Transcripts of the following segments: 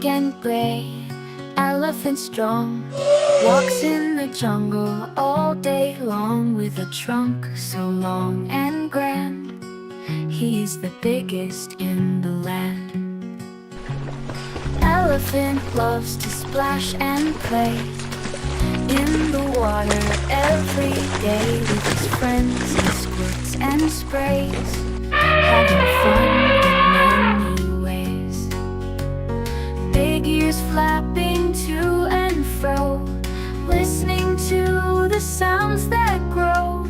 Big and gray, elephant strong, walks in the jungle all day long with a trunk so long and grand. He's the biggest in the land. Elephant loves to splash and play in the water every day with his friends. He squirts and sprays, having fun in many ways. Big ears flapping to and fro, listening to the sounds that grow.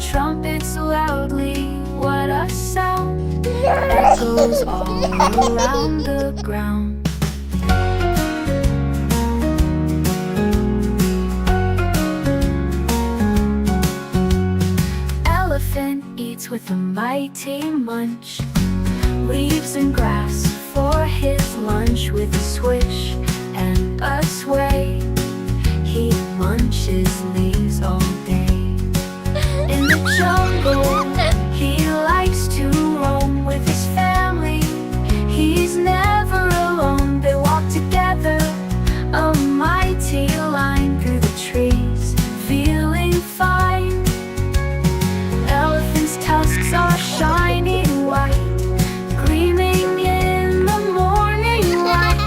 Trumpets loudly, what a sound, echoes all around the ground. Elephant eats with a mighty munch, leaves and grass for his lunch. With a swish and a sway, he munches leaves all day. In the jungle, he likes to roam with his family. He's never alone, they walk together, a mighty line through the trees, feeling fine. Elephant's tusks are shiny white, gleaming in the morning light.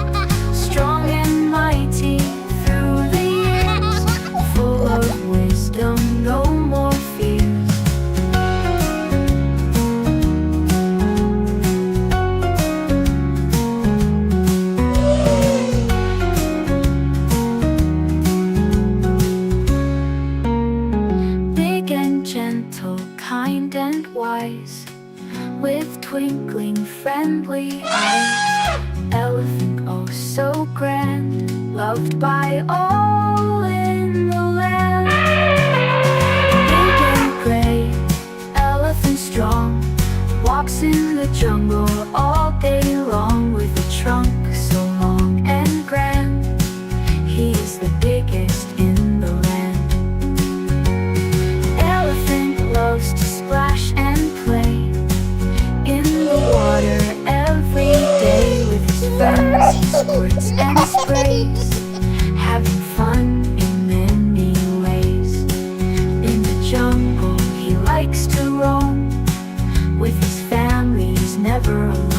Strong and mighty through the years, full of wisdom, no more fears. Big and gentle, kind and wise, with twinkling friendly eyes. Elephant, oh so grand, loved by all in the land. Big and gray, elephant strong, walks in the jungle all day long with a trunk so long and grand. He's the biggest in the land. Elephant loves to splash and play in the water every day with his friends. He squirts and sprays, having fun in many ways. In the jungle he likes to roam with his family, he's never alone.